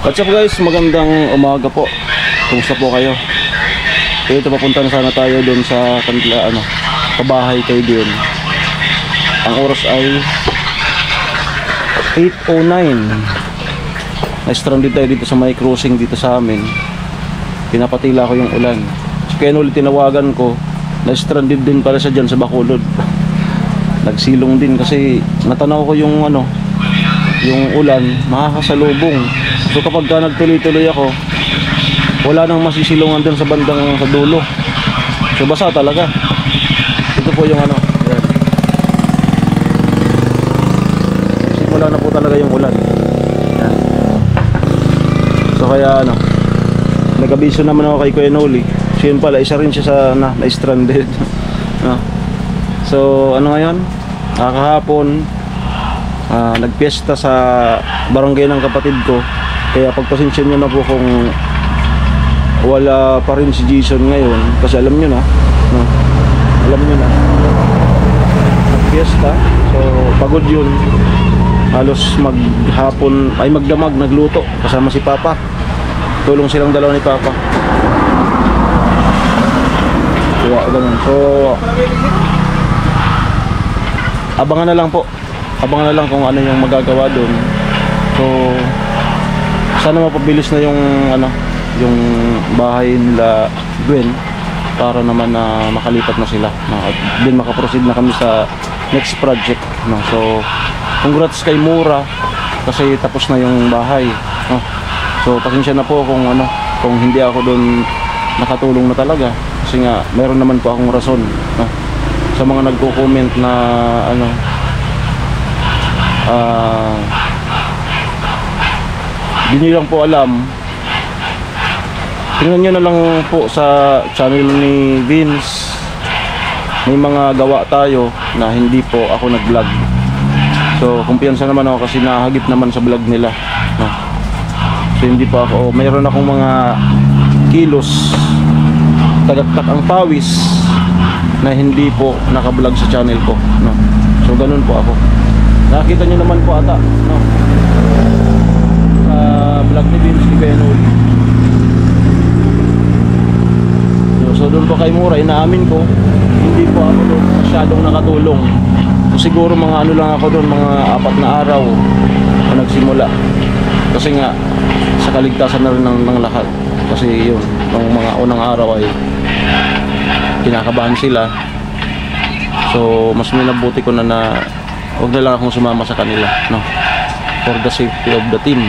What's up guys, magandang umaga po. Kumusta po kayo? Ito papunta na sana tayo doon sa kanila, pabahay kayo doon. Ang oras ay 8:09. Na-stranded tayo dito sa may crossing dito sa amin. Pinapatila ko yung ulan. Kaya ulit tinawagan ko, na-stranded din pala siya dyan sa Bacolod. Nagsilong din kasi natanaw ko yung yung ulan, makakasalubong. So kapag ka nagtuloy-tuloy ako, wala nang masisilungan din sa bandang sa dulo. So basa talaga. Ito po yung yan. Simula na po talaga yung ulan. Yan. So kaya nag-abiso naman ako kay Kuya Noli. So yun pala, isa rin siya sa na-stranded. So ngayon, kahapon nagpiesta sa barangay ng kapatid ko. Kaya pagpasensya nyo na po kung wala pa rin si Jason ngayon. Kasi alam nyo na, nagpiesta. So pagod yun. Halos maghapon, ay magdamag, nagluto kasama si Papa. Tulong silang dalawa ni Papa. Kaya ganun. So abangan na lang po. Abangan na lang kung ano yung magagawa doon. So sana mapabilis na yung yung bahay nila Gwen para naman na makalipat na sila. At din makaproceed na kami sa next project. So congrats kay Mura kasi tapos na yung bahay. So pasensya na po kung kung hindi ako doon nakatulong na talaga kasi nga meron naman po akong rason. Sa mga nagko-comment na hindi nyo lang po alam, tingnan nyo na lang po sa channel ni Vince. May mga gawa tayo na hindi po ako nag-vlog. So kumpiyansa naman ako kasi nahagip naman sa vlog nila. So hindi po ako, mayroon akong mga kilos, tagaktak ang pawis na hindi po naka-vlog sa channel ko. So ganun po ako. Nakita nyo naman po ata vlog ni Vince ni Kuya Noli. So doon po kay Mura, inaamin ko hindi po ako doon masyadong nakatulong. So, siguro mga lang ako doon, mga 4 na araw na nagsimula. Kasi nga sa kaligtasan na rin ng lahat. Kasi yun, ng mga unang araw ay kinakabahan sila. So mas minabuti ko na huwag na lang akong sumama sa kanila, for the safety of the team,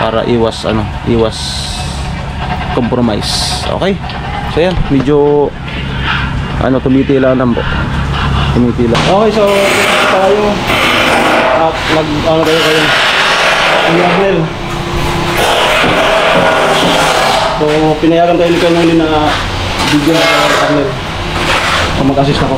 para iwas compromise. Okay, so yan, medyo tumitila lang po, tumitila. Okay, so tayo at kayo Gabriel. So pinayagan tayo ni Kuya Noli na bigyan ng channel o mag-assist ako.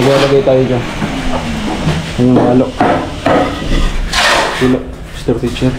maglalagay tayo dyan. Yan yung halo. Hilo, Mr. Teacher.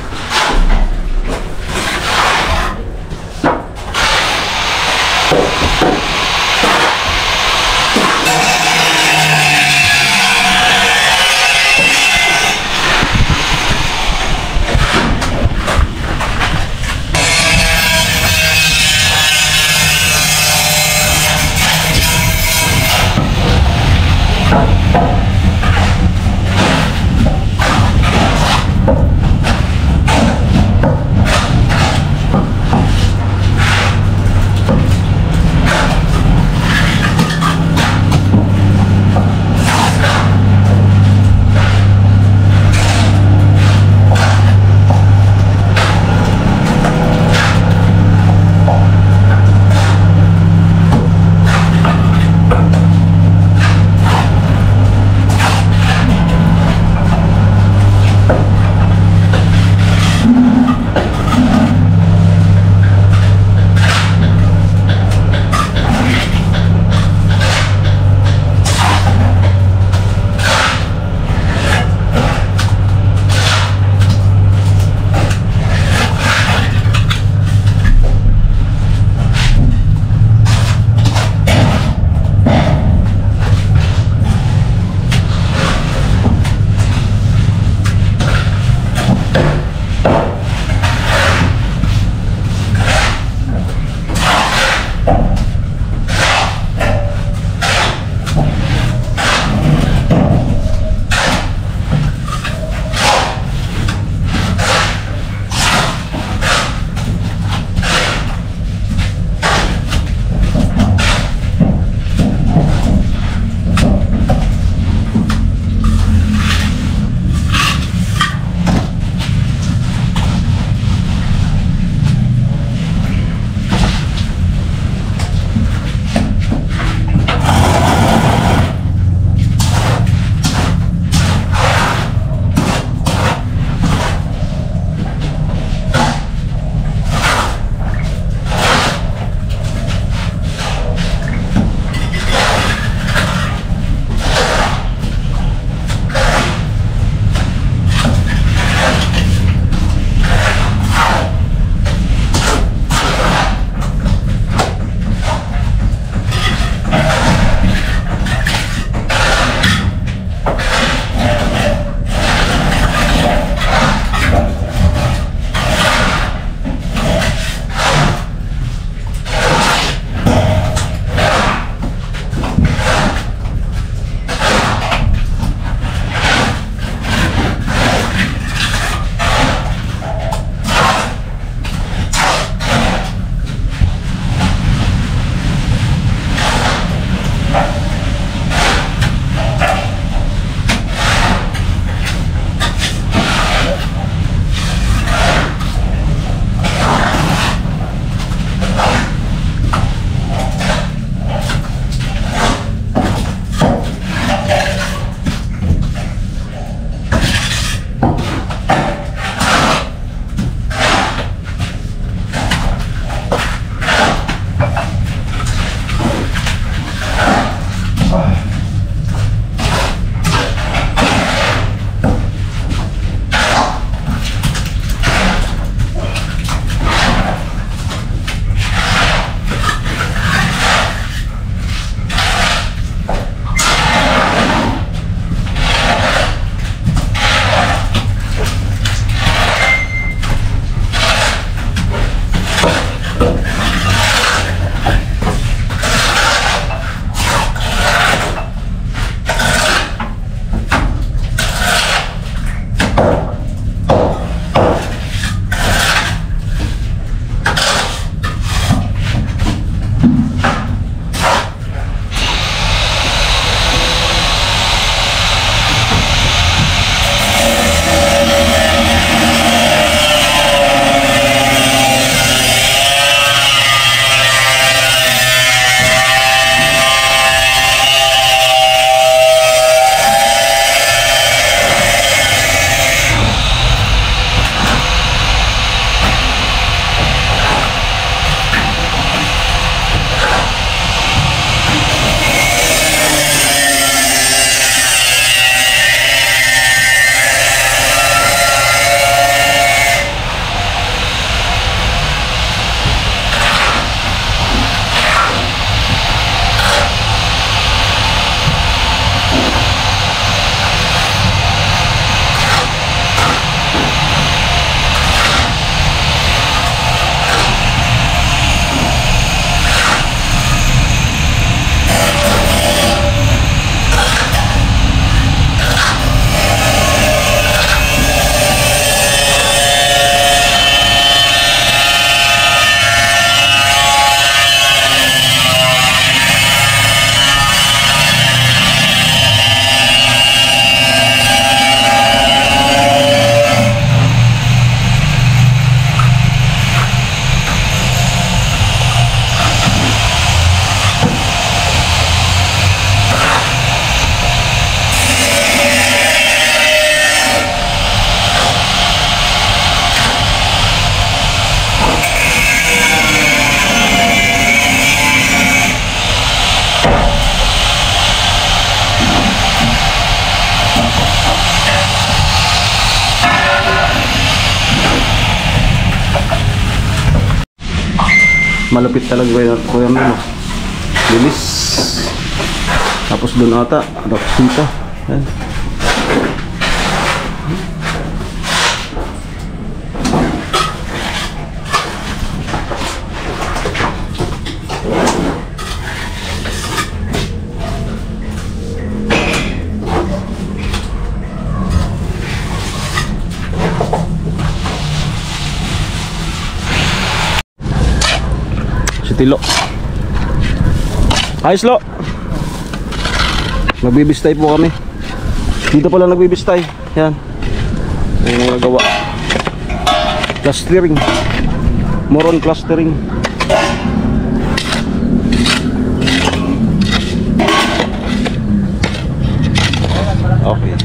malapit talaga Kuya Melo. Bilis. Tapos doon ata, tapos dito. Yan. Tilo. Ayos lo. Nagbibistay po kami. Dito pala nagbibistay. Yan. Yung mga gawa. Clustering. More on clustering. Okay.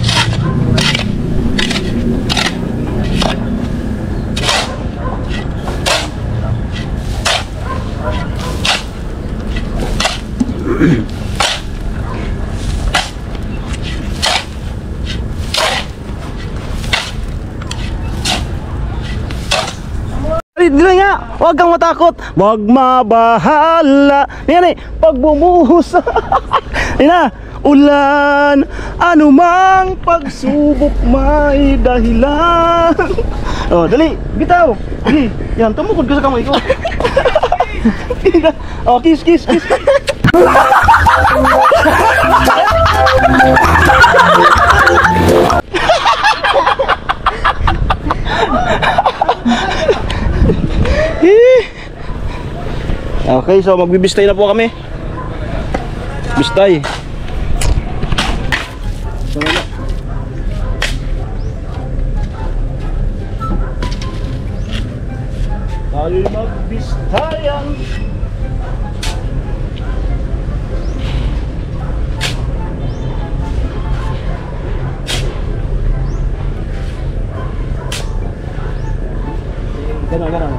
Dili nga, huwag kang matakot, huwag mabahala. Yan eh, pag bumuhos na ulan, anumang pagsubok may dahilan. Oh, dali, bitaw. Dali, yan, tumukod ko sa kamay ko. Oh, kiss, kiss, kiss. Okay, so magbibistay na po kami. Bistay. Tayo'y magbistayan. Ganon.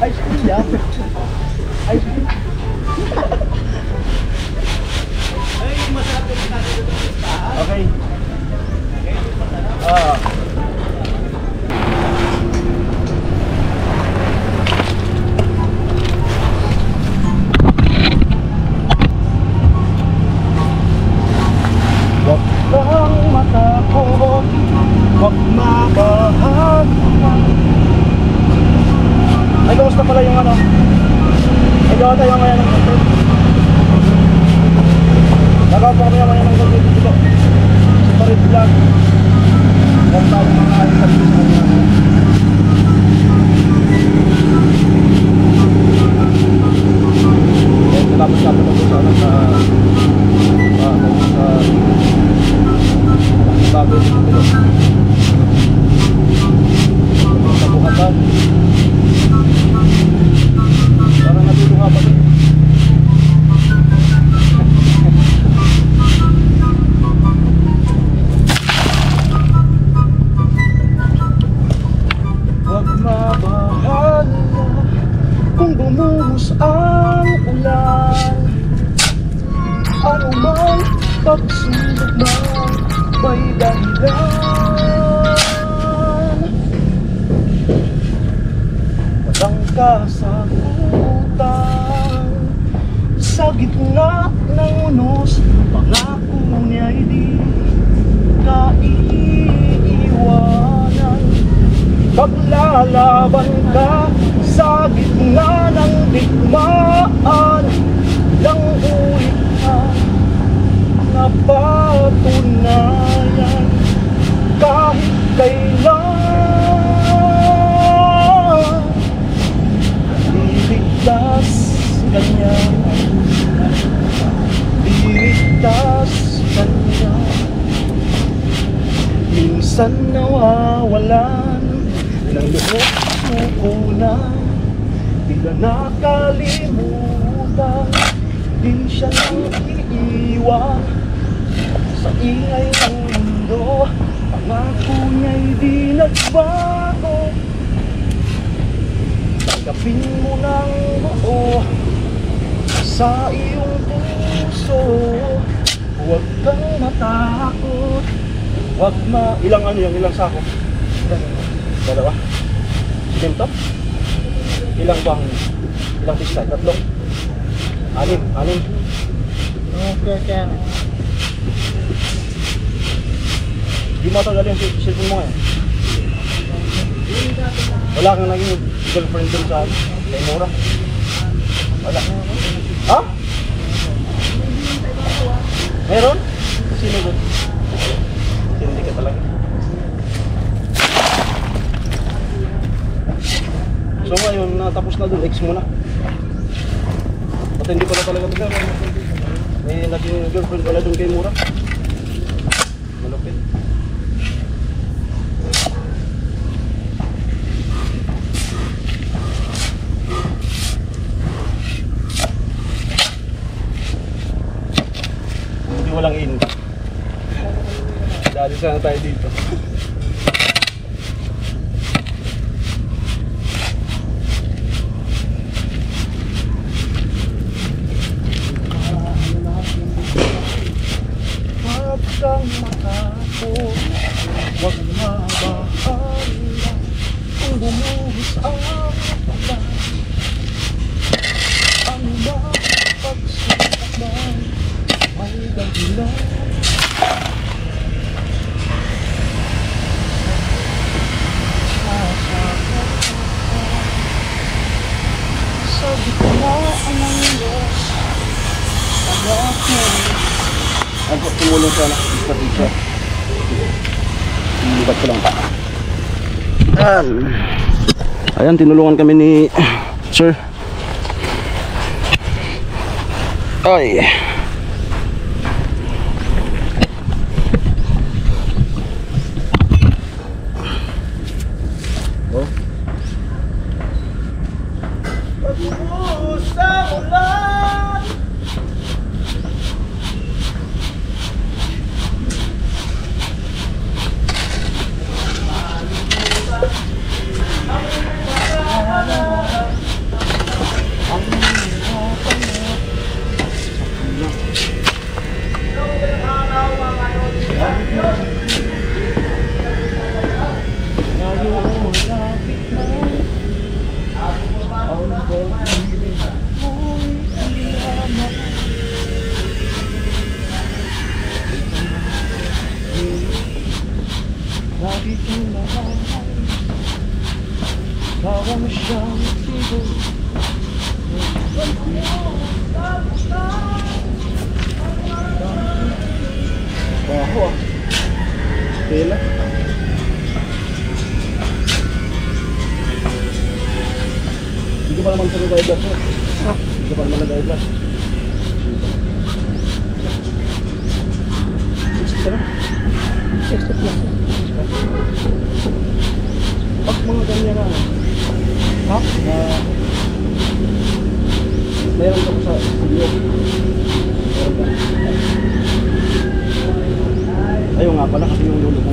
Ice cream yan. Ice cream. Okay. Huwag kang matakot, huwag mabahala. Ay, kamusta pala yung ano? Ay, gawa tayo mamaya ng content. Nagawa po kami mamaya ng content dito. Separate vlog. Huwag tayo mga aling sabi sa kanya. Then, natapos-tapos ako sa ano sa bago dito. Sa Bukatan. Parang natulong nga pa rin. Huwag mabahala kung bumuhos ang ulan, ano man pagsubok na may dahilan. Matangka sa sa gitna ng unos, pangako niya'y di kaiiwanan. Paglalaban ka sa gitna ng digmaan, lang ulit ka napatunayan. Kahit kailan liligtas kanya, liligtas kanya. Minsan nawawalan ng loob suko na, tila nakalimutan, di siya nang iiwan sa ingay ng mundo, pangako niya'y di nagbago. Tanggapin mo ng buo sa iyong puso. Huwag kang matakot. Ilang ano yung ilang sako? Dalawa? Simento? Ilang pistay? Tatlong? Anim? Okay, kaya. Di mo tagal yung cellphone mo ngayon? Wala kang naging girlfriend dun sa kay Mura? Wala. Ha? Meron? Sino dun? Hindi ka talaga. So ngayon, natapos na dun, ex mo na. At hindi pala talaga ito. May naging girlfriend pala dun kay Mura. Malupit. Hindi walang in. Dali sana tayo dito. Huwag kang matakot, huwag mabahala kung bumuhos ang paglan. Ang mga pagsasaktan may dahilan. Sabi ko na ang Diyos pag-akin. Ano, tumulong siya na sa teacher. Libat ko lang pa. Ayan, tinulungan kami ni Sir. Ay. Oh. Pag-uus sa ulan. Lagi kong mahal, bawang siyang tibo. Baho ah. Tela. Hindi ko pa naman sa nag-eye glass. Hindi ko pa naman nag-eye glass. 60 na? 60 plus. Pag mga ganyan na, ha? Mayroon ka po sa studio. Mayroon ka. Ayun nga pala kasi yung lulo ko.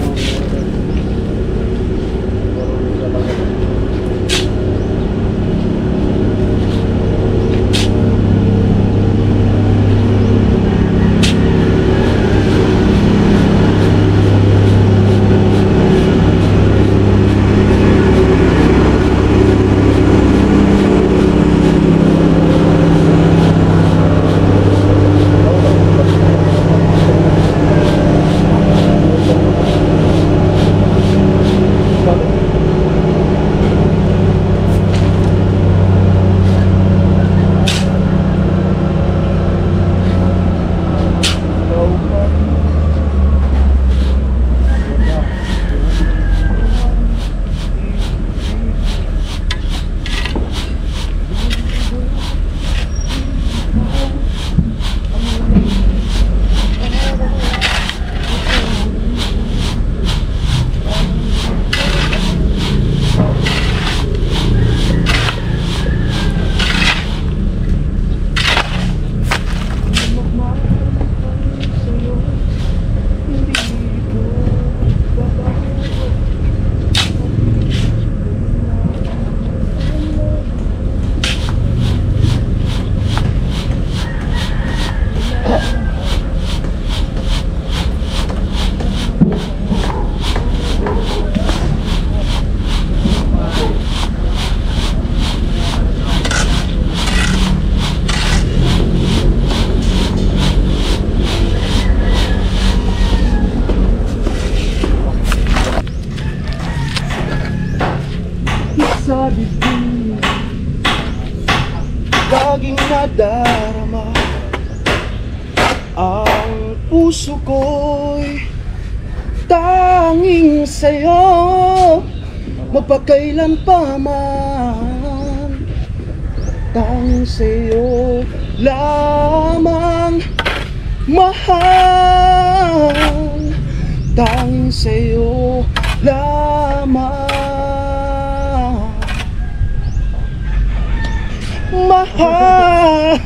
laging nadarama. Ang puso ko'y tanging sa'yo, mapagkailan pa man. Tanging sa'yo lamang mahal, tanging sa'yo lamang mahal.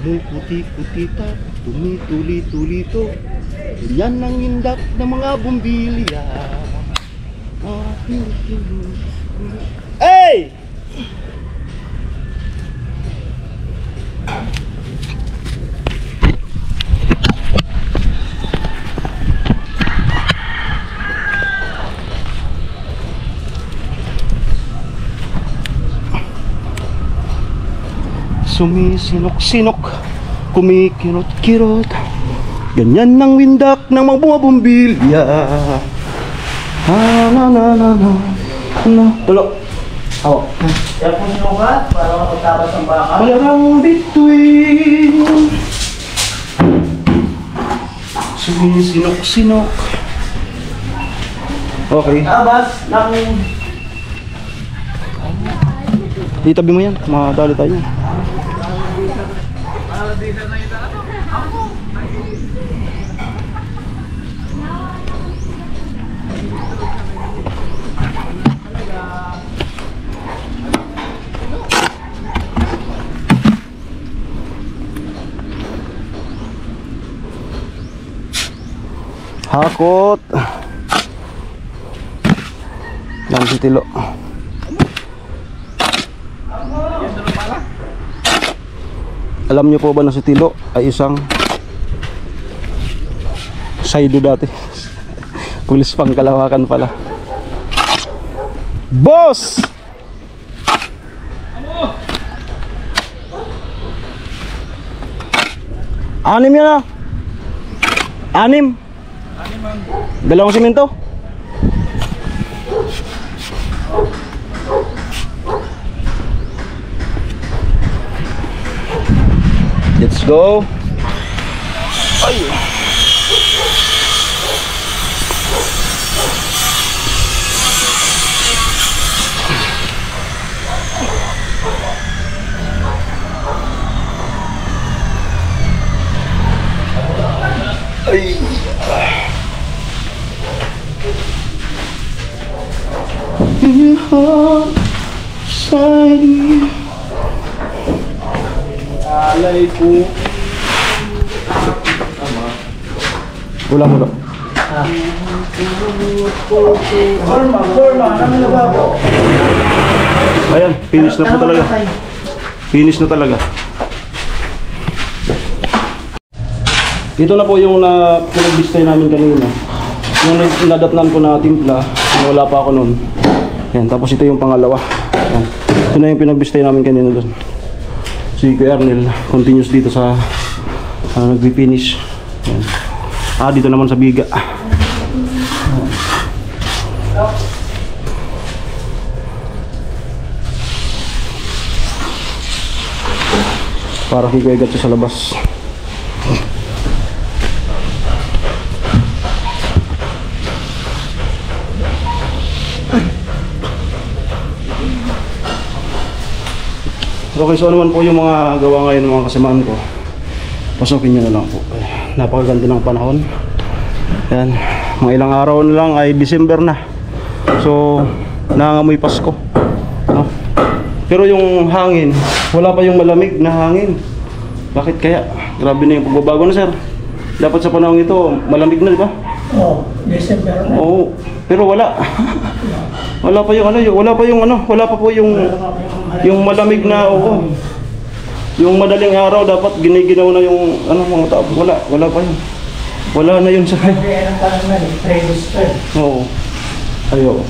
Pumuputi-puti ta, tumituli-tulito, ganyan ang indak ng mga bumbilya. Hey! Sumisinok-sinok, kumikirot-kirot, ganyan ang windak ng mga bumbilya. Na na na na na. Tulo. Awa. Kaya po sinukat para makapagtabas ang baka. Walang bituin, sumisinok-sinok. Okay. Tabas ng... Itabi mo yan, madali tayo. Hakot. Yan si Tilo. Alam niyo po ba na si Tilo ay isang Saido dati. Pulis pang Kalawakan pala. Boss! Anim yan ah. Anim. Dalawang simento. Let's go. Ay. Ay. In your heart, side me. Alay ko. Ulang mo. Ayan, finish na po talaga. Finish na talaga. Ito na po yung pinag-display namin kanina. Yung nadatnan ko na timpla, wala pa ako noon. Ayan, tapos ito yung pangalawa. Ayan. Ito na yung pinag-display namin kanina doon. Si Kuya Arnel continuous dito sa nagpi-finish. Dito naman sa biga. Para kikaigat siya sa labas. Okay, so naman po yung mga gawa ngayon ng mga kasamahan ko. Pasukin nyo na lang po. Napakaganda ng panahon. Yan, mga ilang araw na lang ay December na. So, nangangamoy Pasko, no? Pero yung hangin, wala pa yung malamig na hangin. Bakit kaya? Grabe na yung pagbabago na, sir. Dapat sa panahon ito, malamig na, di ba? Oo, December na. Oo, pero wala. Wala pa yung wala pa po yung malamig na, oo. Yung madaling araw dapat giniginaw na yung mga tao. Wala pa yun. Wala na yun sa Kaya ang tanong na rin, pre-booster. oo. Ayo.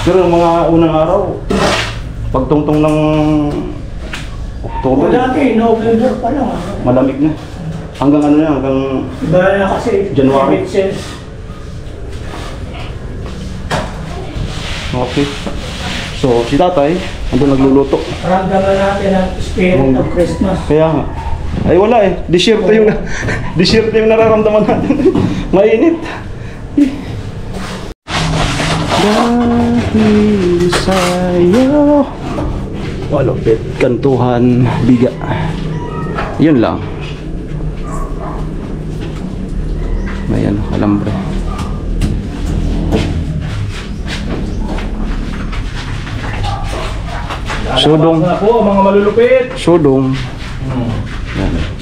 Pero yung mga unang araw, pagtungtong ng October, Dati, November pa lang. Ano? malamig na. Hanggang ano na, hanggang Iba na kasi. January. Sense. okay. So, si tatay, ando nagluluto. Ramdaman natin ang spirit of Christmas. Kaya nga. Ay wala eh. Disyerto yung disyerto yung nararamdaman natin. Mainit. Dahil sa'yo. Walupit. Kantuhan. Biga. Yun lang. May ano, alambre. Sudong. Na po, mga malulupit. Sudong. Yan.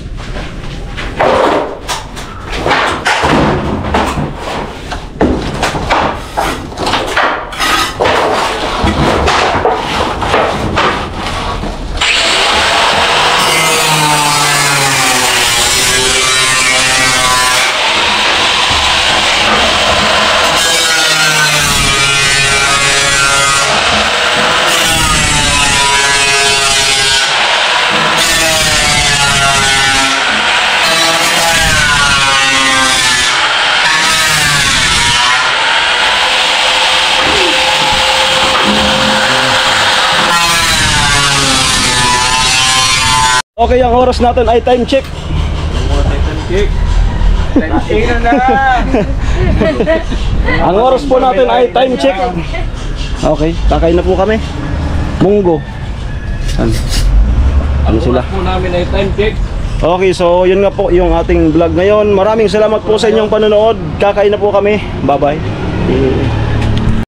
Okay, ang oras natin ay time check. Ang oras po natin ay time check. Okay, kakain na po kami. Munggo. Ano sila? Po namin ay time check. Okay, so yun nga po yung ating vlog ngayon. Maraming salamat po sa inyong panonood. Kakain na po kami. Bye-bye.